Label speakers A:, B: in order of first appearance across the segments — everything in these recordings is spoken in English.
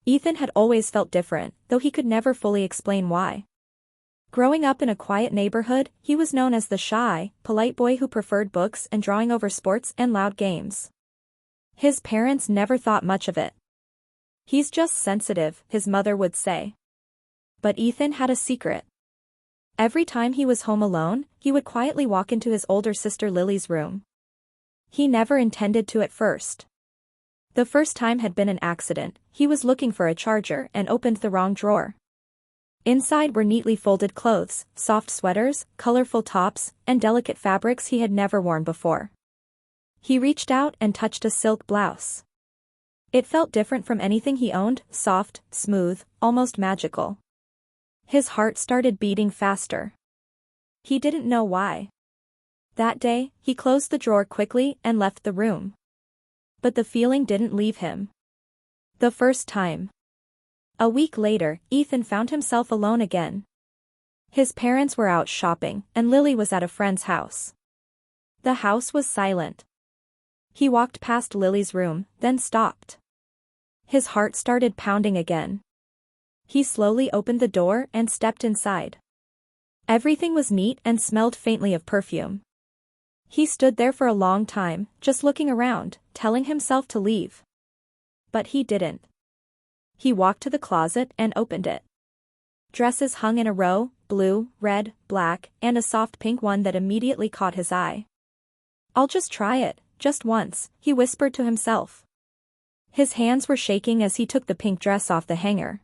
A: Ethan had always felt different, though he could never fully explain why. Growing up in a quiet neighborhood, he was known as the shy, polite boy who preferred books and drawing over sports and loud games. His parents never thought much of it. "He's just sensitive," his mother would say. But Ethan had a secret. Every time he was home alone, he would quietly walk into his older sister Lily's room. He never intended to at first. The first time had been an accident. He was looking for a charger and opened the wrong drawer. Inside were neatly folded clothes, soft sweaters, colorful tops, and delicate fabrics he had never worn before. He reached out and touched a silk blouse. It felt different from anything he owned, soft, smooth, almost magical. His heart started beating faster. He didn't know why. That day, he closed the drawer quickly and left the room. But the feeling didn't leave him. The first time. A week later, Ethan found himself alone again. His parents were out shopping, and Lily was at a friend's house. The house was silent. He walked past Lily's room, then stopped. His heart started pounding again. He slowly opened the door and stepped inside. Everything was neat and smelled faintly of perfume. He stood there for a long time, just looking around, telling himself to leave. But he didn't. He walked to the closet and opened it. Dresses hung in a row, blue, red, black, and a soft pink one that immediately caught his eye. "I'll just try it, just once," he whispered to himself. His hands were shaking as he took the pink dress off the hanger.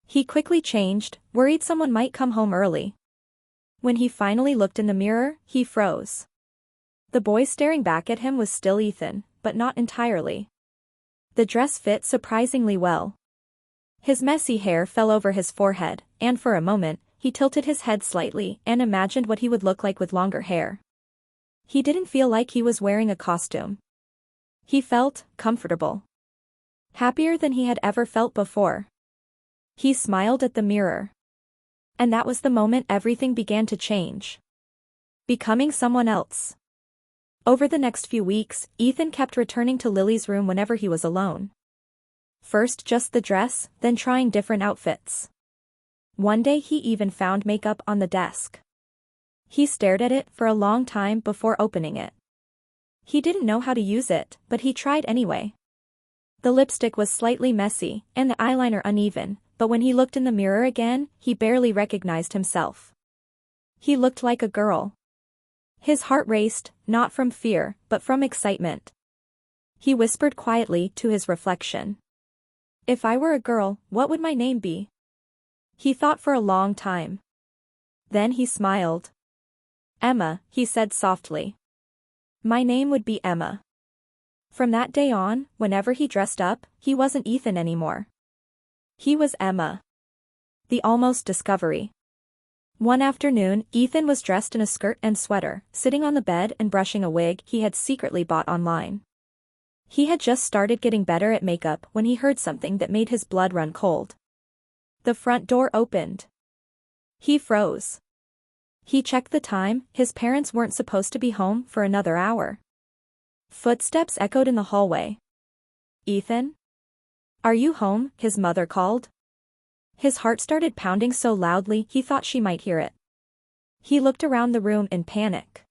A: He quickly changed, worried someone might come home early. When he finally looked in the mirror, he froze. The boy staring back at him was still Ethan, but not entirely. The dress fit surprisingly well. His messy hair fell over his forehead, and for a moment, he tilted his head slightly and imagined what he would look like with longer hair. He didn't feel like he was wearing a costume. He felt comfortable. Happier than he had ever felt before. He smiled at the mirror. And that was the moment everything began to change. Becoming someone else. Over the next few weeks, Ethan kept returning to Lily's room whenever he was alone. First just the dress, then trying different outfits. One day he even found makeup on the desk. He stared at it for a long time before opening it. He didn't know how to use it, but he tried anyway. The lipstick was slightly messy, and the eyeliner uneven, but when he looked in the mirror again, he barely recognized himself. He looked like a girl. His heart raced, not from fear, but from excitement. He whispered quietly to his reflection. "If I were a girl, what would my name be?" He thought for a long time. Then he smiled. "Emma," he said softly. "My name would be Emma." From that day on, whenever he dressed up, he wasn't Ethan anymore. He was Emma. The almost discovery. One afternoon, Ethan was dressed in a skirt and sweater, sitting on the bed and brushing a wig he had secretly bought online. He had just started getting better at makeup when he heard something that made his blood run cold. The front door opened. He froze. He checked the time, his parents weren't supposed to be home for another hour. Footsteps echoed in the hallway. "Ethan? Are you home?" his mother called. His heart started pounding so loudly he thought she might hear it. He looked around the room in panic.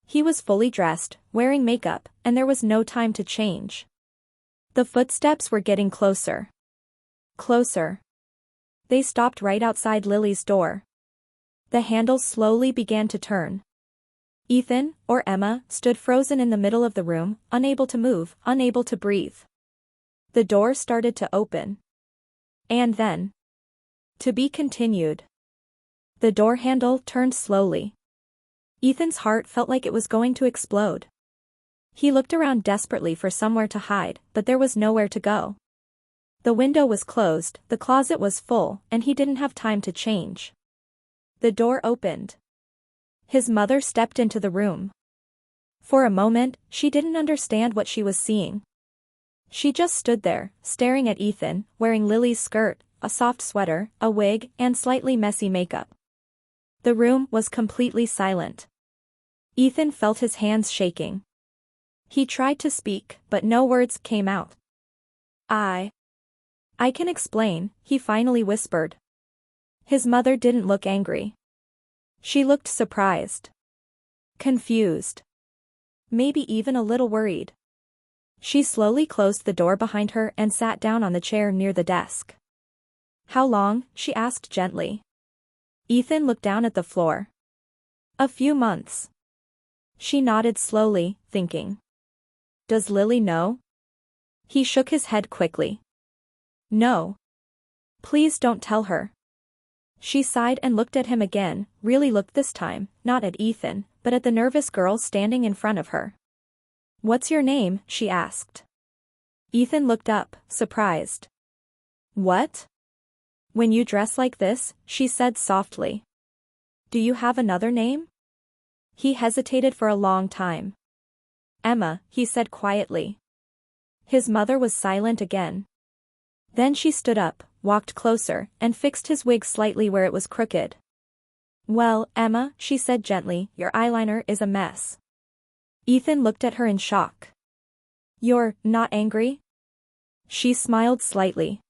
A: He was fully dressed, wearing makeup, and there was no time to change. The footsteps were getting closer. Closer. They stopped right outside Lily's door. The handle slowly began to turn. Ethan, or Emma, stood frozen in the middle of the room, unable to move, unable to breathe. The door started to open. And then. To be continued. The door handle turned slowly. Ethan's heart felt like it was going to explode. He looked around desperately for somewhere to hide, but there was nowhere to go. The window was closed, the closet was full, and he didn't have time to change. The door opened. His mother stepped into the room. For a moment, she didn't understand what she was seeing. She just stood there, staring at Ethan, wearing Lily's skirt, a soft sweater, a wig, and slightly messy makeup. The room was completely silent. Ethan felt his hands shaking. He tried to speak, but no words came out. I can explain, he finally whispered. His mother didn't look angry. She looked surprised. Confused. Maybe even a little worried. She slowly closed the door behind her and sat down on the chair near the desk. How long? She asked gently. Ethan looked down at the floor. A few months. She nodded slowly, thinking. Does Lily know? He shook his head quickly. No. Please don't tell her. She sighed and looked at him again, really looked this time, not at Ethan, but at the nervous girl standing in front of her. What's your name? She asked. Ethan looked up, surprised. What? When you dress like this, she said softly. Do you have another name? He hesitated for a long time. Emma, he said quietly. His mother was silent again. Then she stood up, walked closer, and fixed his wig slightly where it was crooked. Well, Emma, she said gently, your eyeliner is a mess. Ethan looked at her in shock. You're not angry? She smiled slightly.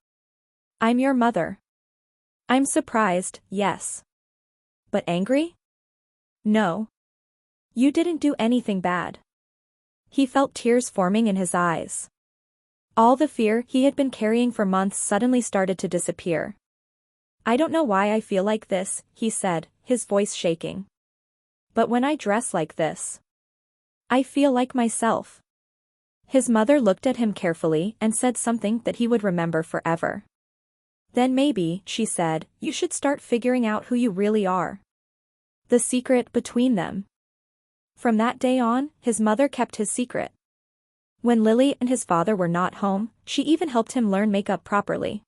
A: I'm your mother. I'm surprised, yes. But angry? No. You didn't do anything bad. He felt tears forming in his eyes. All the fear he had been carrying for months suddenly started to disappear. I don't know why I feel like this, he said, his voice shaking. But when I dress like this, I feel like myself. His mother looked at him carefully and said something that he would remember forever. Then maybe, she said, you should start figuring out who you really are. The secret between them. From that day on, his mother kept his secret. When Lily and his father were not home, she even helped him learn makeup properly.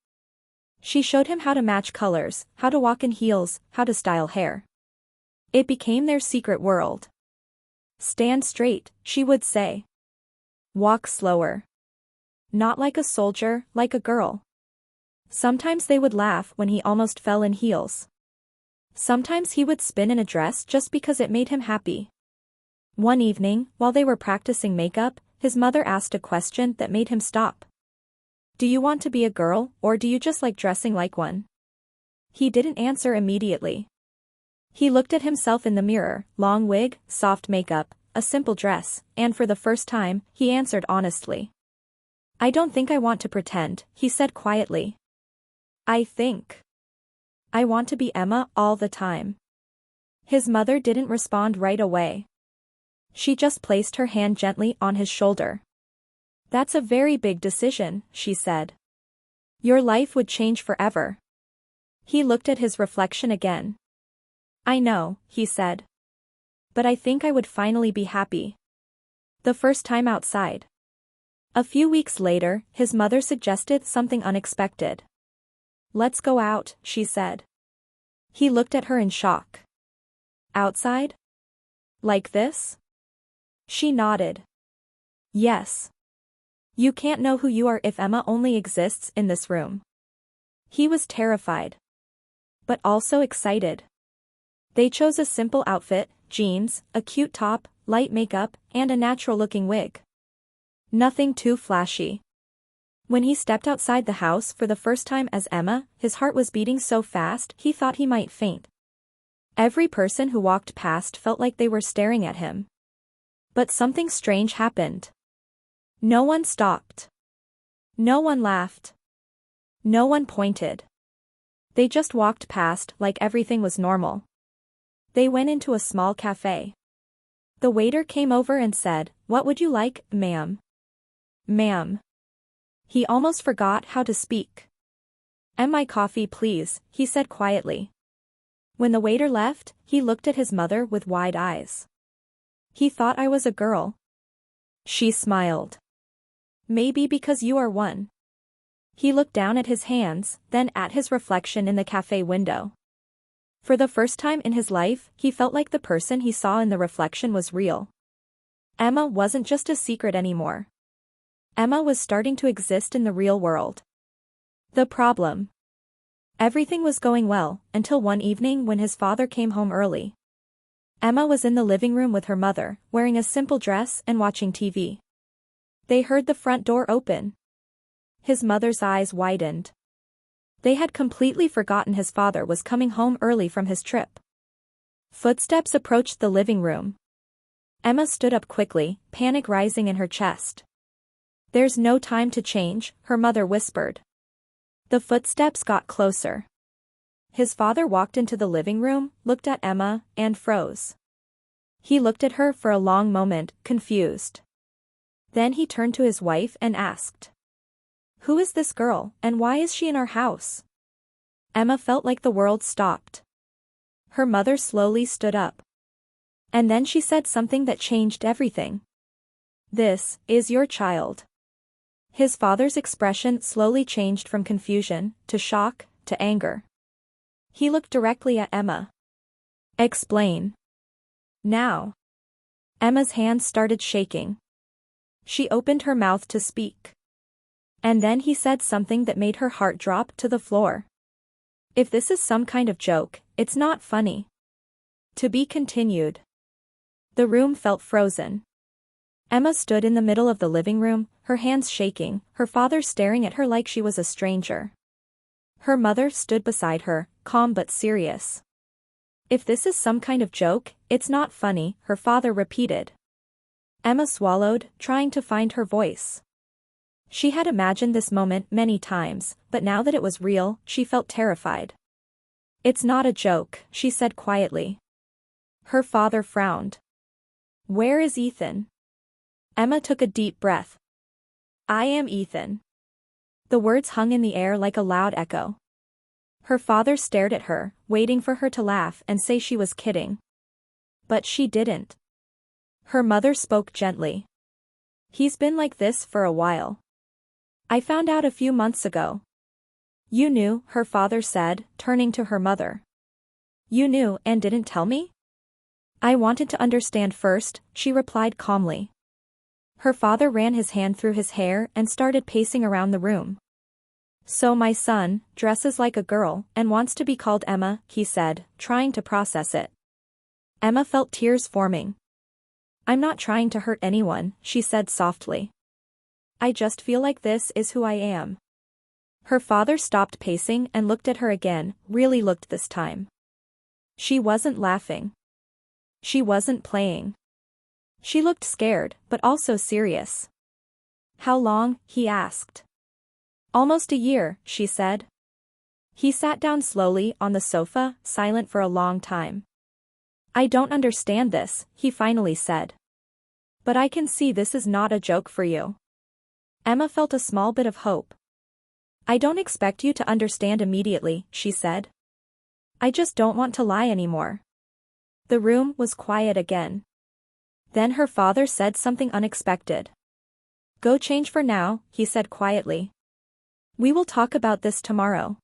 A: She showed him how to match colors, how to walk in heels, how to style hair. It became their secret world. Stand straight, she would say. Walk slower. Not like a soldier, like a girl. Sometimes they would laugh when he almost fell in heels. Sometimes he would spin in a dress just because it made him happy. One evening, while they were practicing makeup, his mother asked a question that made him stop. Do you want to be a girl, or do you just like dressing like one? He didn't answer immediately. He looked at himself in the mirror, long wig, soft makeup, a simple dress, and for the first time, he answered honestly. I don't think I want to pretend, he said quietly. I think I want to be Emma all the time. His mother didn't respond right away. She just placed her hand gently on his shoulder. That's a very big decision, she said. Your life would change forever. He looked at his reflection again. I know, he said. But I think I would finally be happy. The first time outside. A few weeks later, his mother suggested something unexpected. Let's go out, she said. He looked at her in shock. Outside? Like this? She nodded. Yes. You can't know who you are if Emma only exists in this room. He was terrified. But also excited. They chose a simple outfit, jeans, a cute top, light makeup, and a natural-looking wig. Nothing too flashy. When he stepped outside the house for the first time as Emma, his heart was beating so fast he thought he might faint. Every person who walked past felt like they were staring at him. But something strange happened. No one stopped. No one laughed. No one pointed. They just walked past like everything was normal. They went into a small cafe. The waiter came over and said, "What would you like, ma'am?" Ma'am. He almost forgot how to speak. "And my coffee, please," he said quietly. When the waiter left, he looked at his mother with wide eyes. He thought I was a girl. She smiled. Maybe because you are one. He looked down at his hands, then at his reflection in the cafe window. For the first time in his life, he felt like the person he saw in the reflection was real. Emma wasn't just a secret anymore. Emma was starting to exist in the real world. The problem. Everything was going well, until one evening when his father came home early. Emma was in the living room with her mother, wearing a simple dress and watching TV. They heard the front door open. His mother's eyes widened. They had completely forgotten his father was coming home early from his trip. Footsteps approached the living room. Emma stood up quickly, panic rising in her chest. "There's no time to change," her mother whispered. The footsteps got closer. His father walked into the living room, looked at Emma, and froze. He looked at her for a long moment, confused. Then he turned to his wife and asked, "Who is this girl, and why is she in our house?" Emma felt like the world stopped. Her mother slowly stood up. And then she said something that changed everything. "This is your child." His father's expression slowly changed from confusion, to shock, to anger. He looked directly at Emma. "Explain. Now." Emma's hands started shaking. She opened her mouth to speak. And then he said something that made her heart drop to the floor. "If this is some kind of joke, it's not funny." To be continued. The room felt frozen. Emma stood in the middle of the living room, her hands shaking, her father staring at her like she was a stranger. Her mother stood beside her, calm but serious. "If this is some kind of joke, it's not funny," her father repeated. Emma swallowed, trying to find her voice. She had imagined this moment many times, but now that it was real, she felt terrified. "It's not a joke," she said quietly. Her father frowned. "Where is Ethan?" Emma took a deep breath. "I am Ethan." The words hung in the air like a loud echo. Her father stared at her, waiting for her to laugh and say she was kidding. But she didn't. Her mother spoke gently. "He's been like this for a while. I found out a few months ago." "You knew," her father said, turning to her mother. "You knew and didn't tell me?" "I wanted to understand first," she replied calmly. Her father ran his hand through his hair and started pacing around the room. "So my son dresses like a girl and wants to be called Emma," he said, trying to process it. Emma felt tears forming. "I'm not trying to hurt anyone," she said softly. "I just feel like this is who I am." Her father stopped pacing and looked at her again, really looked this time. She wasn't laughing. She wasn't playing. She looked scared, but also serious. "How long?" he asked. "Almost a year," she said. He sat down slowly on the sofa, silent for a long time. "I don't understand this," he finally said. "But I can see this is not a joke for you." Emma felt a small bit of hope. "I don't expect you to understand immediately," she said. "I just don't want to lie anymore." The room was quiet again. Then her father said something unexpected. "Go change for now," he said quietly. "We will talk about this tomorrow."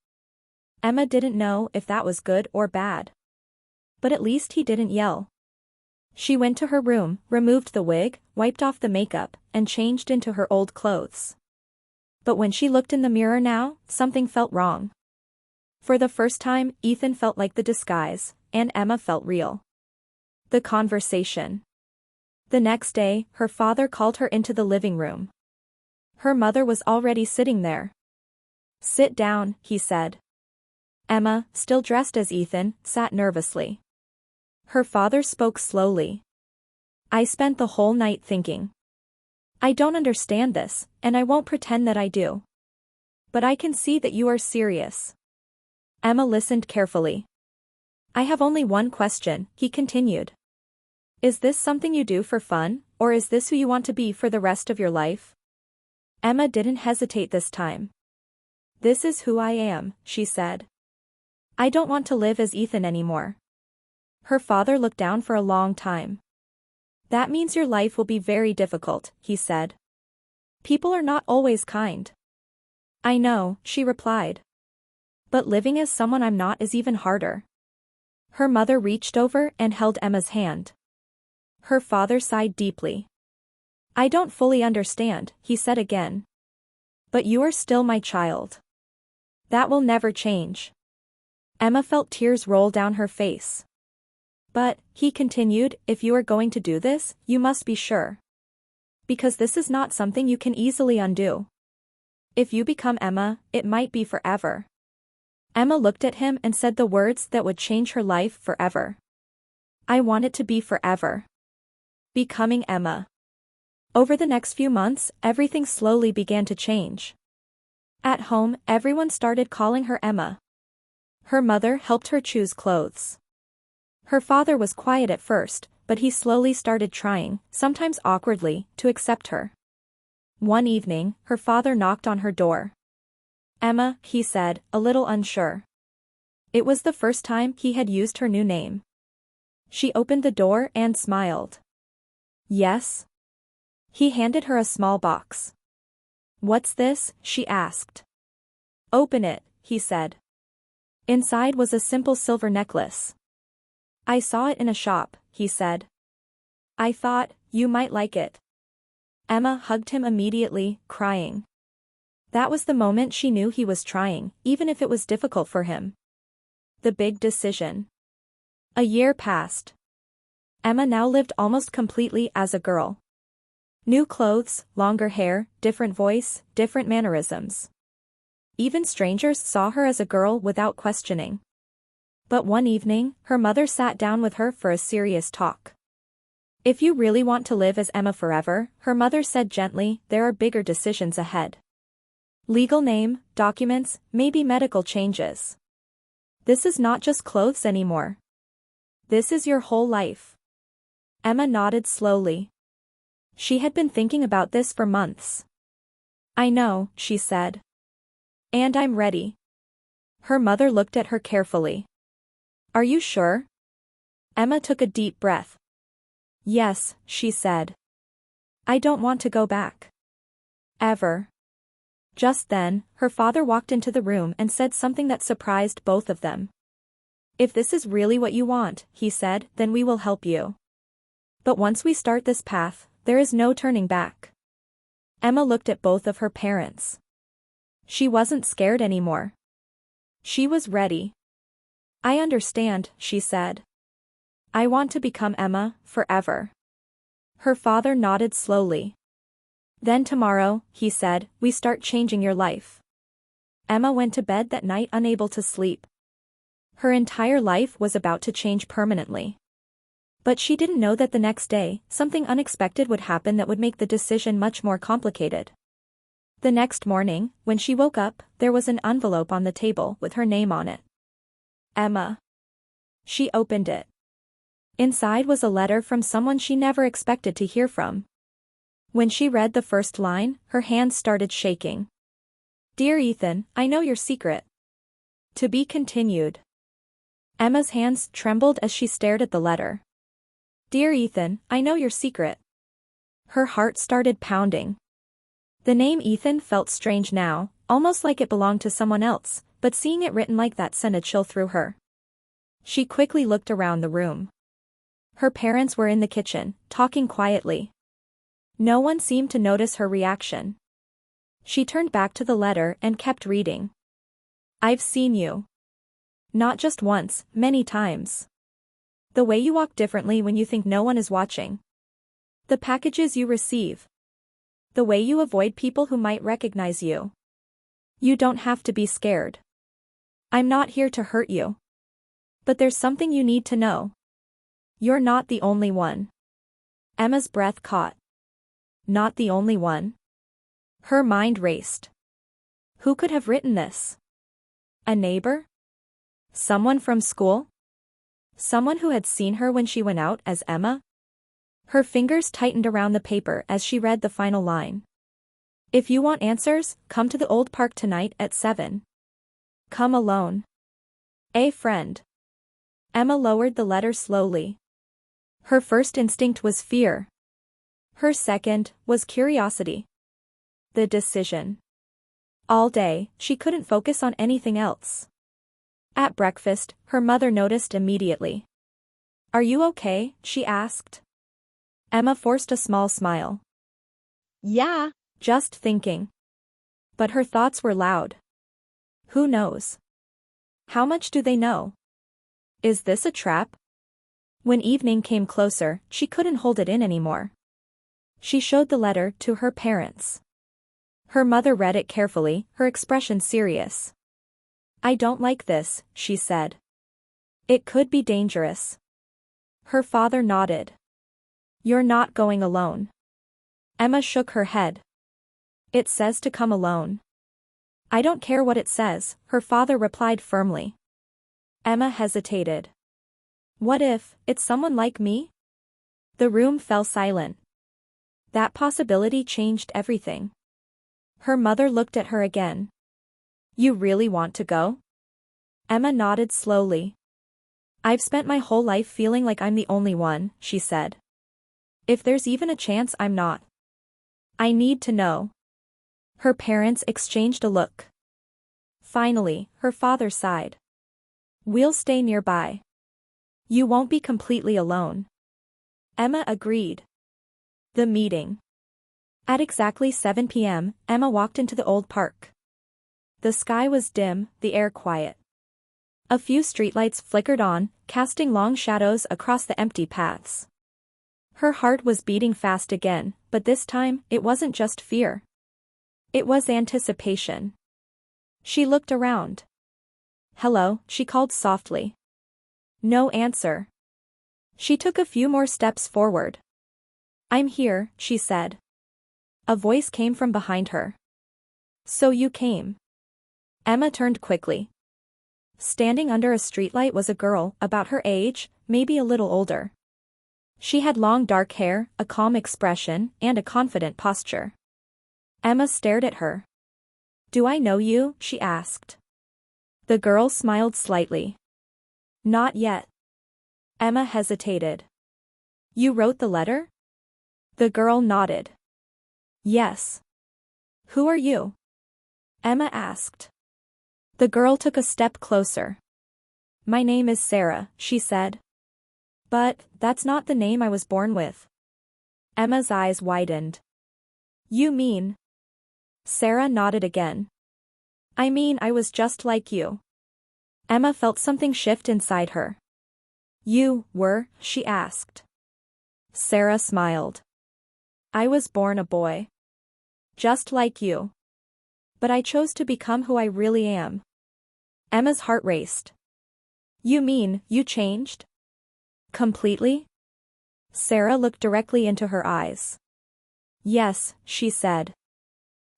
A: Emma didn't know if that was good or bad. But at least he didn't yell. She went to her room, removed the wig, wiped off the makeup, and changed into her old clothes. But when she looked in the mirror now, something felt wrong. For the first time, Ethan felt like the disguise, and Emma felt real. The conversation. The next day, her father called her into the living room. Her mother was already sitting there. "Sit down," he said. Emma, still dressed as Ethan, sat nervously. Her father spoke slowly. "I spent the whole night thinking. I don't understand this, and I won't pretend that I do. But I can see that you are serious." Emma listened carefully. "I have only one question," he continued. "Is this something you do for fun, or is this who you want to be for the rest of your life?" Emma didn't hesitate this time. "This is who I am," she said. "I don't want to live as Ethan anymore." Her father looked down for a long time. "That means your life will be very difficult," he said. "People are not always kind." "I know," she replied. "But living as someone I'm not is even harder." Her mother reached over and held Emma's hand. Her father sighed deeply. "I don't fully understand," he said again. "But you are still my child. That will never change." Emma felt tears roll down her face. "But," he continued, "if you are going to do this, you must be sure. Because this is not something you can easily undo. If you become Emma, it might be forever. Emma looked at him and said the words that would change her life forever. I want it to be forever. Becoming Emma. Over the next few months, everything slowly began to change. At home, everyone started calling her Emma. Her mother helped her choose clothes. Her father was quiet at first, but he slowly started trying, sometimes awkwardly, to accept her. One evening, her father knocked on her door. Emma, he said, a little unsure. It was the first time he had used her new name. She opened the door and smiled. Yes? He handed her a small box. What's this? She asked. Open it, he said. Inside was a simple silver necklace. I saw it in a shop, he said. I thought, you might like it. Emma hugged him immediately, crying. That was the moment she knew he was trying, even if it was difficult for him. The big decision. A year passed. Emma now lived almost completely as a girl. New clothes, longer hair, different voice, different mannerisms. Even strangers saw her as a girl without questioning. But one evening, her mother sat down with her for a serious talk. If you really want to live as Emma forever, her mother said gently, there are bigger decisions ahead. Legal name, documents, maybe medical changes. This is not just clothes anymore. This is your whole life. Emma nodded slowly. She had been thinking about this for months. I know, she said. And I'm ready. Her mother looked at her carefully. Are you sure? Emma took a deep breath. Yes, she said. I don't want to go back. Ever. Just then, her father walked into the room and said something that surprised both of them. If this is really what you want, he said, then we will help you. But once we start this path, there is no turning back. Emma looked at both of her parents. She wasn't scared anymore. She was ready. I understand, she said. I want to become Emma, forever. Her father nodded slowly. Then tomorrow, he said, we start changing your life. Emma went to bed that night unable to sleep. Her entire life was about to change permanently. But she didn't know that the next day, something unexpected would happen that would make the decision much more complicated. The next morning, when she woke up, there was an envelope on the table with her name on it. Emma. She opened it. Inside was a letter from someone she never expected to hear from. When she read the first line, her hands started shaking. Dear Ethan, I know your secret. To be continued. Emma's hands trembled as she stared at the letter. Dear Ethan, I know your secret. Her heart started pounding. The name Ethan felt strange now, almost like it belonged to someone else, but seeing it written like that sent a chill through her. She quickly looked around the room. Her parents were in the kitchen, talking quietly. No one seemed to notice her reaction. She turned back to the letter and kept reading. I've seen you. Not just once, many times. The way you walk differently when you think no one is watching. The packages you receive. The way you avoid people who might recognize you. You don't have to be scared. I'm not here to hurt you. But there's something you need to know. You're not the only one. Emma's breath caught. Not the only one. Her mind raced. Who could have written this? A neighbor? Someone from school? Someone who had seen her when she went out as Emma? Her fingers tightened around the paper as she read the final line. If you want answers, come to the old park tonight at 7. Come alone. A friend. Emma lowered the letter slowly. Her first instinct was fear. Her second was curiosity. The decision. All day, she couldn't focus on anything else. At breakfast, her mother noticed immediately. Are you okay? She asked. Emma forced a small smile. Yeah, just thinking. But her thoughts were loud. Who knows? How much do they know? Is this a trap? When evening came closer, she couldn't hold it in anymore. She showed the letter to her parents. Her mother read it carefully, her expression serious. I don't like this, she said. It could be dangerous. Her father nodded. You're not going alone. Emma shook her head. It says to come alone. I don't care what it says, her father replied firmly. Emma hesitated. What if it's someone like me? The room fell silent. That possibility changed everything. Her mother looked at her again. You really want to go? Emma nodded slowly. I've spent my whole life feeling like I'm the only one, she said. If there's even a chance I'm not. I need to know. Her parents exchanged a look. Finally, her father sighed. We'll stay nearby. You won't be completely alone. Emma agreed. The meeting. At exactly 7 p.m., Emma walked into the old park. The sky was dim, the air quiet. A few streetlights flickered on, casting long shadows across the empty paths. Her heart was beating fast again, but this time, it wasn't just fear. It was anticipation. She looked around. Hello, she called softly. No answer. She took a few more steps forward. I'm here, she said. A voice came from behind her. So you came. Emma turned quickly. Standing under a streetlight was a girl, about her age, maybe a little older. She had long dark hair, a calm expression, and a confident posture. Emma stared at her. Do I know you? She asked. The girl smiled slightly. Not yet. Emma hesitated. You wrote the letter? The girl nodded. Yes. Who are you? Emma asked. The girl took a step closer. My name is Sarah, she said. But, that's not the name I was born with. Emma's eyes widened. You mean? Sarah nodded again. I mean I was just like you. Emma felt something shift inside her. You were, she asked. Sarah smiled. I was born a boy. Just like you. But I chose to become who I really am. Emma's heart raced. You mean, you changed? Completely? Sarah looked directly into her eyes. Yes, she said.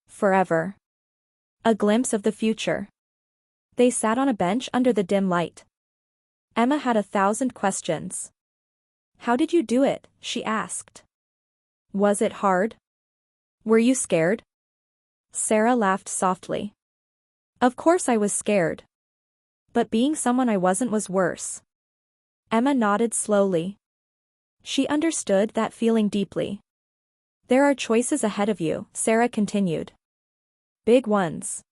A: Forever. A glimpse of the future. They sat on a bench under the dim light. Emma had 1,000 questions. How did you do it? She asked. Was it hard? Were you scared? Sarah laughed softly. Of course I was scared. But being someone I wasn't was worse. Emma nodded slowly. She understood that feeling deeply. There are choices ahead of you, Sarah continued. Big ones.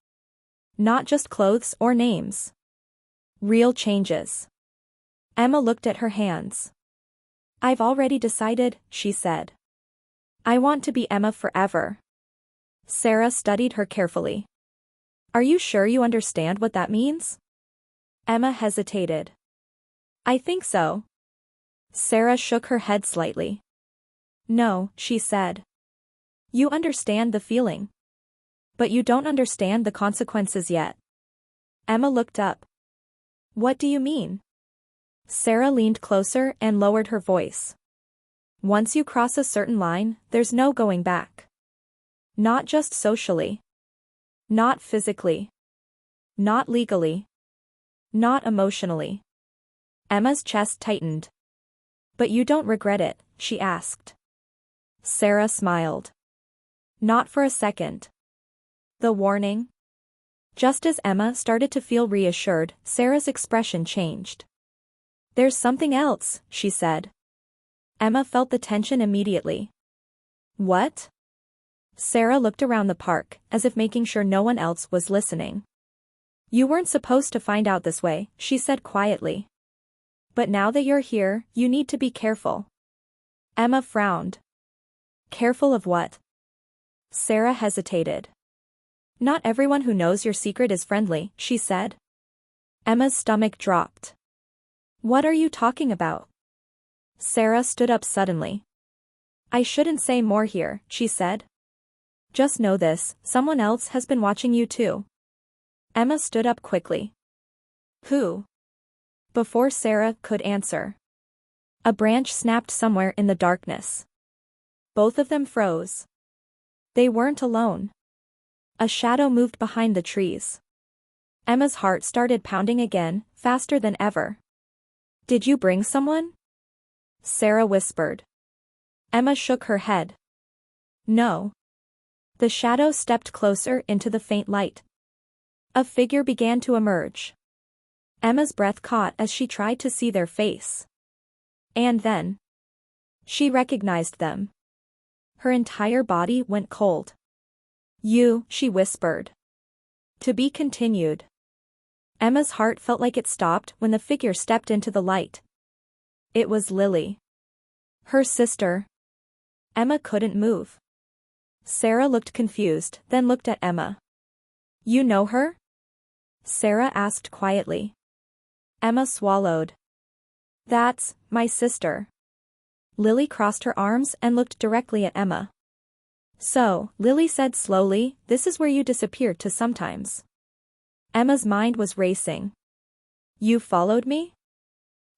A: Not just clothes or names. Real changes. Emma looked at her hands. I've already decided, she said. I want to be Emma forever. Sarah studied her carefully. Are you sure you understand what that means? Emma hesitated. I think so. Sarah shook her head slightly. No, she said. You understand the feeling. But you don't understand the consequences yet. Emma looked up. What do you mean? Sarah leaned closer and lowered her voice. Once you cross a certain line, there's no going back. Not just socially. Not physically. Not legally. Not emotionally. Emma's chest tightened. But you don't regret it, she asked. Sarah smiled. Not for a second. The warning? Just as Emma started to feel reassured, Sarah's expression changed. There's something else, she said. Emma felt the tension immediately. What? Sarah looked around the park, as if making sure no one else was listening. You weren't supposed to find out this way, she said quietly. But now that you're here, you need to be careful. Emma frowned. Careful of what? Sarah hesitated. Not everyone who knows your secret is friendly, she said. Emma's stomach dropped. What are you talking about? Sarah stood up suddenly. I shouldn't say more here, she said. Just know this, someone else has been watching you too. Emma stood up quickly. Who? Before Sarah could answer, a branch snapped somewhere in the darkness. Both of them froze. They weren't alone. A shadow moved behind the trees. Emma's heart started pounding again, faster than ever. Did you bring someone? Sarah whispered. Emma shook her head. No. The shadow stepped closer into the faint light. A figure began to emerge. Emma's breath caught as she tried to see their face. And then, she recognized them. Her entire body went cold. You, she whispered. To be continued. Emma's heart felt like it stopped when the figure stepped into the light. It was Lily. Her sister. Emma couldn't move. Sarah looked confused, then looked at Emma. You know her? Sarah asked quietly. Emma swallowed. That's my sister. Lily crossed her arms and looked directly at Emma. So, Lily said slowly, this is where you disappeared to sometimes. Emma's mind was racing. You followed me?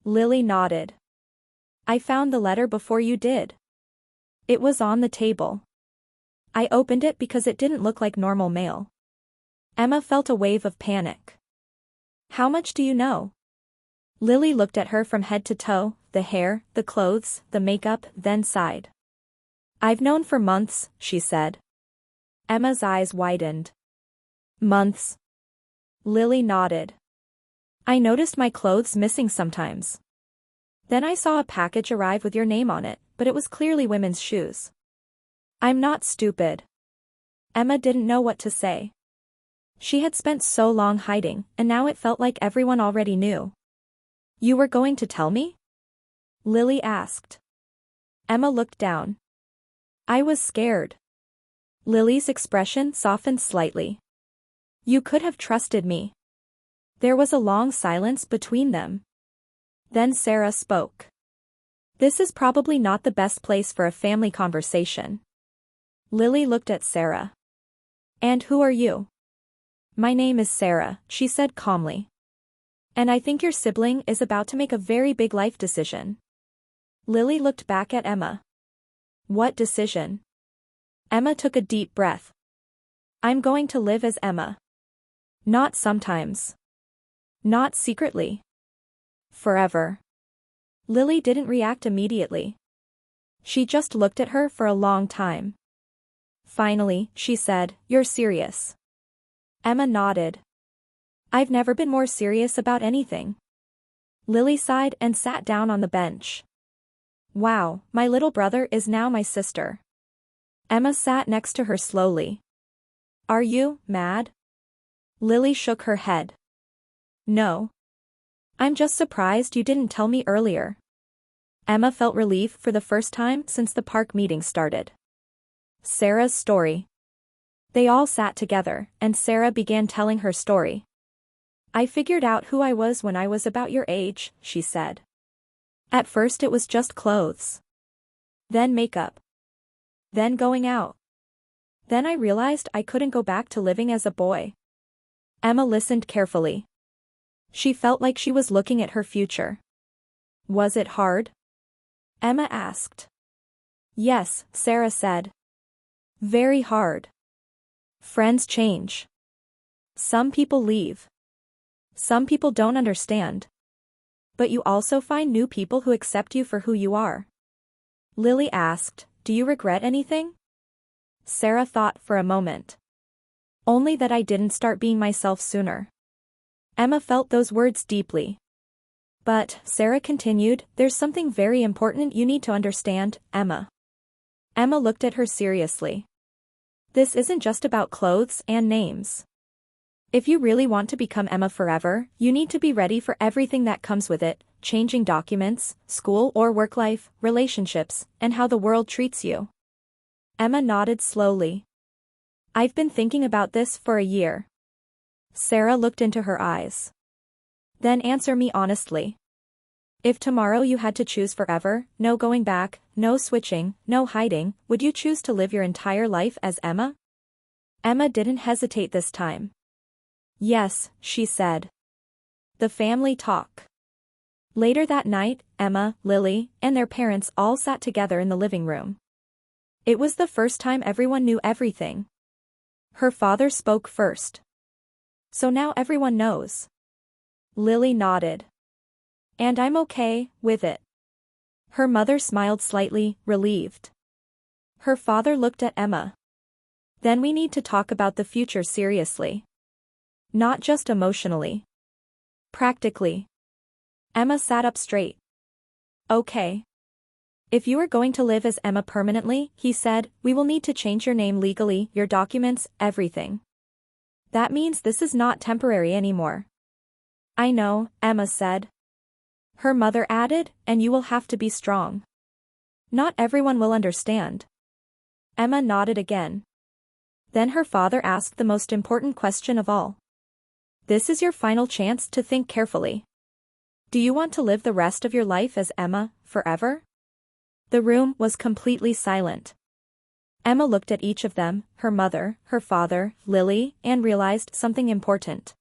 A: Lily nodded. I found the letter before you did. It was on the table. I opened it because it didn't look like normal mail. Emma felt a wave of panic. How much do you know? Lily looked at her from head to toe, the hair, the clothes, the makeup, then sighed. I've known for months, she said. Emma's eyes widened. Months? Lily nodded. I noticed my clothes missing sometimes. Then I saw a package arrive with your name on it, but it was clearly women's shoes. I'm not stupid. Emma didn't know what to say. She had spent so long hiding, and now it felt like everyone already knew. You were going to tell me? Lily asked. Emma looked down. I was scared. Lily's expression softened slightly. You could have trusted me. There was a long silence between them. Then Sarah spoke. This is probably not the best place for a family conversation. Lily looked at Sarah. And who are you? My name is Sarah, she said calmly. And I think your sibling is about to make a very big life decision. Lily looked back at Emma. What decision? Emma took a deep breath. I'm going to live as Emma. Not sometimes. Not secretly. Forever. Lily didn't react immediately. She just looked at her for a long time. Finally, she said, You're serious. Emma nodded. I've never been more serious about anything. Lily sighed and sat down on the bench. Wow, my little brother is now my sister. Emma sat next to her slowly. Are you mad? Lily shook her head. No. I'm just surprised you didn't tell me earlier. Emma felt relief for the first time since the park meeting started. Sarah's story. They all sat together, and Sarah began telling her story. I figured out who I was when I was about your age, she said. At first it was just clothes. Then makeup. Then going out. Then I realized I couldn't go back to living as a boy. Emma listened carefully. She felt like she was looking at her future. Was it hard? Emma asked. Yes, Sarah said. Very hard. Friends change. Some people leave. Some people don't understand. But you also find new people who accept you for who you are. Lily asked, Do you regret anything? Sarah thought for a moment. Only that I didn't start being myself sooner. Emma felt those words deeply. But, Sarah continued, there's something very important you need to understand, Emma. Emma looked at her seriously. This isn't just about clothes and names. If you really want to become Emma forever, you need to be ready for everything that comes with it, changing documents, school or work life, relationships, and how the world treats you. Emma nodded slowly. I've been thinking about this for a year. Sarah looked into her eyes. Then answer me honestly. If tomorrow you had to choose forever, no going back, no switching, no hiding, would you choose to live your entire life as Emma? Emma didn't hesitate this time. Yes, she said. The family talk. Later that night, Emma, Lily, and their parents all sat together in the living room. It was the first time everyone knew everything. Her father spoke first. So now everyone knows. Lily nodded. And I'm okay with it. Her mother smiled slightly, relieved. Her father looked at Emma. Then we need to talk about the future seriously. Not just emotionally. Practically. Emma sat up straight. Okay. If you are going to live as Emma permanently, he said, we will need to change your name legally, your documents, everything. That means this is not temporary anymore. I know, Emma said. Her mother added, and you will have to be strong. Not everyone will understand. Emma nodded again. Then her father asked the most important question of all. This is your final chance to think carefully. Do you want to live the rest of your life as Emma, forever? The room was completely silent. Emma looked at each of them, her mother, her father, Lily, and realized something important.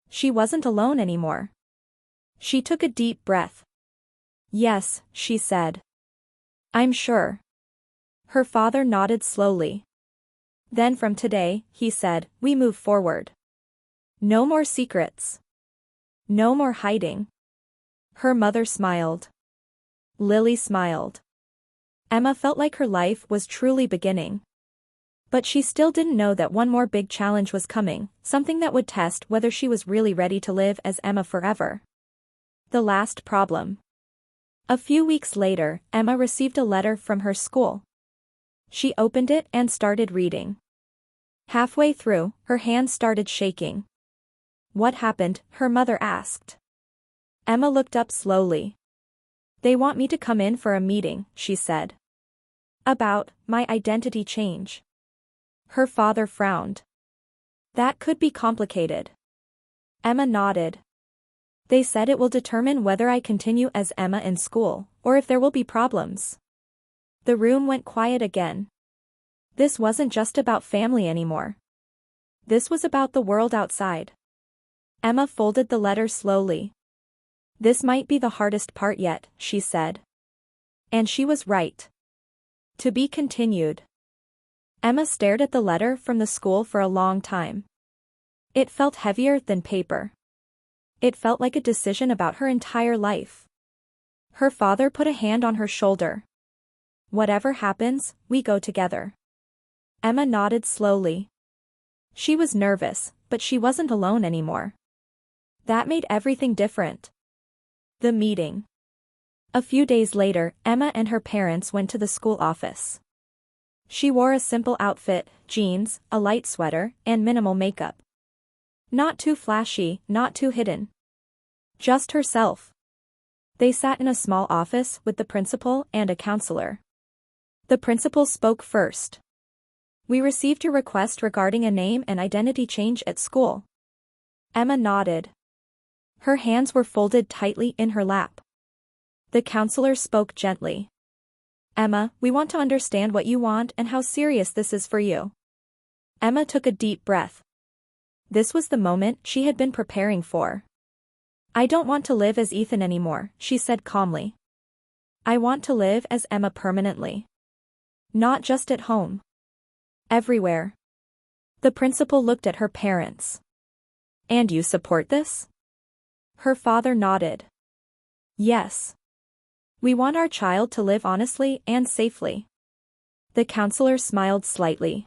A: She wasn't alone anymore. She took a deep breath. Yes, she said. I'm sure. Her father nodded slowly. Then from today, he said, we move forward. No more secrets. No more hiding. Her mother smiled. Lily smiled. Emma felt like her life was truly beginning. But she still didn't know that one more big challenge was coming, something that would test whether she was really ready to live as Emma forever. The last problem. A few weeks later, Emma received a letter from her school. She opened it and started reading. Halfway through, her hands started shaking. What happened? Her mother asked. Emma looked up slowly. They want me to come in for a meeting, she said. About my identity change. Her father frowned. That could be complicated. Emma nodded. They said it will determine whether I continue as Emma in school, or if there will be problems. The room went quiet again. This wasn't just about family anymore. This was about the world outside. Emma folded the letter slowly. This might be the hardest part yet, she said. And she was right. To be continued. Emma stared at the letter from the school for a long time. It felt heavier than paper. It felt like a decision about her entire life. Her father put a hand on her shoulder. Whatever happens, we go together. Emma nodded slowly. She was nervous, but she wasn't alone anymore. That made everything different. The meeting. A few days later, Emma and her parents went to the school office. She wore a simple outfit, jeans, a light sweater, and minimal makeup. Not too flashy, not too hidden. Just herself. They sat in a small office with the principal and a counselor. The principal spoke first. We received your request regarding a name and identity change at school. Emma nodded. Her hands were folded tightly in her lap. The counselor spoke gently. Emma, we want to understand what you want and how serious this is for you. Emma took a deep breath. This was the moment she had been preparing for. I don't want to live as Ethan anymore, she said calmly. I want to live as Emma permanently. Not just at home. Everywhere. The principal looked at her parents. And you support this? Her father nodded. Yes. We want our child to live honestly and safely. The counselor smiled slightly.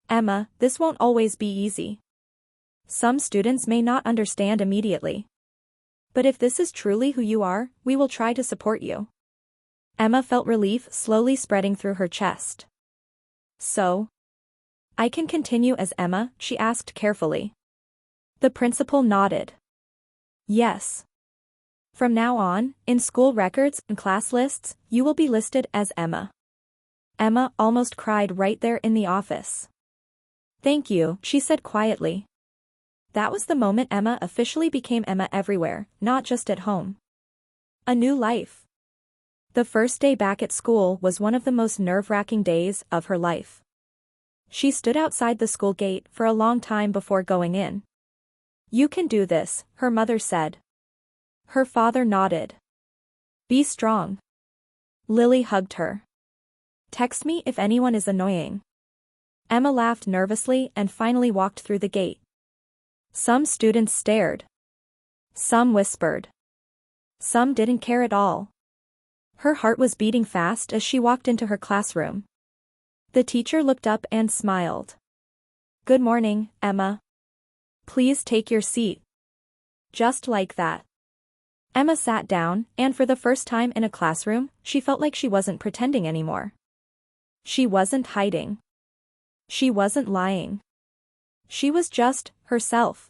A: Emma, this won't always be easy. Some students may not understand immediately. But if this is truly who you are, we will try to support you. Emma felt relief slowly spreading through her chest. So? I can continue as Emma, she asked carefully. The principal nodded. Yes. From now on, in school records and class lists, you will be listed as Emma. Emma almost cried right there in the office. Thank you, she said quietly. That was the moment Emma officially became Emma everywhere, not just at home. A new life. The first day back at school was one of the most nerve-wracking days of her life. She stood outside the school gate for a long time before going in. "You can do this," her mother said. Her father nodded. "Be strong." Lily hugged her. "Text me if anyone is annoying." Emma laughed nervously and finally walked through the gate. Some students stared. Some whispered. Some didn't care at all. Her heart was beating fast as she walked into her classroom. The teacher looked up and smiled. "Good morning, Emma. Please take your seat." Just like that. Emma sat down, and for the first time in a classroom, she felt like she wasn't pretending anymore. She wasn't hiding. She wasn't lying. She was just herself.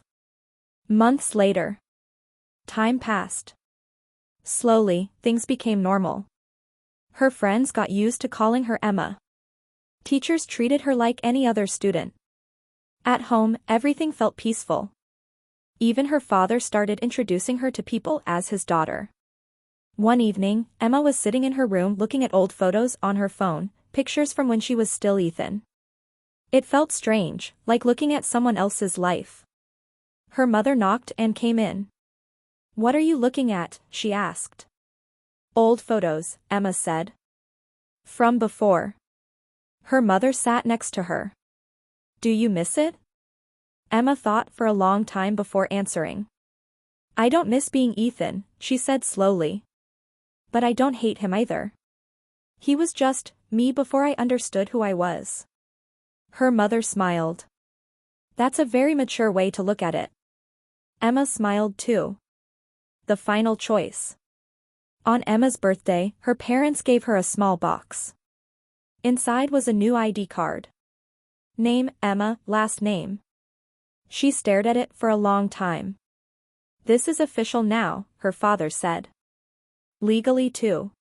A: Months later. Time passed. Slowly, things became normal. Her friends got used to calling her Emma. Teachers treated her like any other student. At home, everything felt peaceful. Even her father started introducing her to people as his daughter. One evening, Emma was sitting in her room looking at old photos on her phone, pictures from when she was still Ethan. It felt strange, like looking at someone else's life. Her mother knocked and came in. "What are you looking at?" she asked. "Old photos," Emma said. "From before." Her mother sat next to her. "Do you miss it?" Emma thought for a long time before answering. "I don't miss being Ethan," she said slowly. "But I don't hate him either. He was just me before I understood who I was." Her mother smiled. "That's a very mature way to look at it." Emma smiled too. The final choice. On Emma's birthday, her parents gave her a small box. Inside was a new ID card. Name, Emma, last name. She stared at it for a long time. "This is official now," her father said. "Legally too."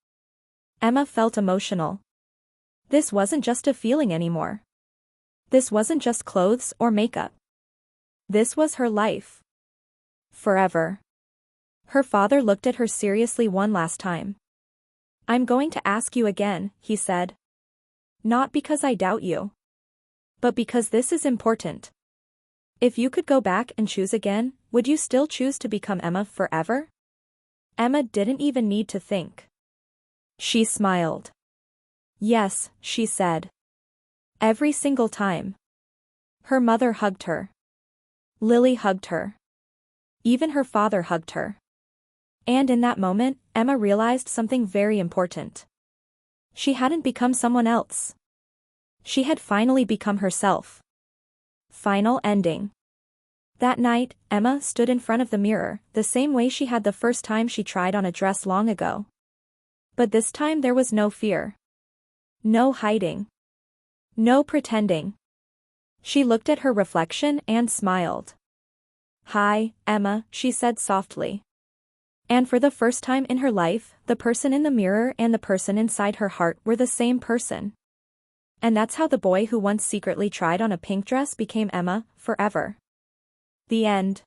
A: Emma felt emotional. This wasn't just a feeling anymore. This wasn't just clothes or makeup. This was her life. Forever. Her father looked at her seriously one last time. "I'm going to ask you again," he said. "Not because I doubt you. But because this is important. If you could go back and choose again, would you still choose to become Emma forever?" Emma didn't even need to think. She smiled. "Yes," she said. Every single time. Her mother hugged her. Lily hugged her. Even her father hugged her. And in that moment, Emma realized something very important. She hadn't become someone else. She had finally become herself. Final ending. That night, Emma stood in front of the mirror, the same way she had the first time she tried on a dress long ago. But this time there was no fear. No hiding. No pretending. She looked at her reflection and smiled. "Hi, Emma," she said softly. And for the first time in her life, the person in the mirror and the person inside her heart were the same person. And that's how the boy who once secretly tried on a pink dress became Emma, forever. The end.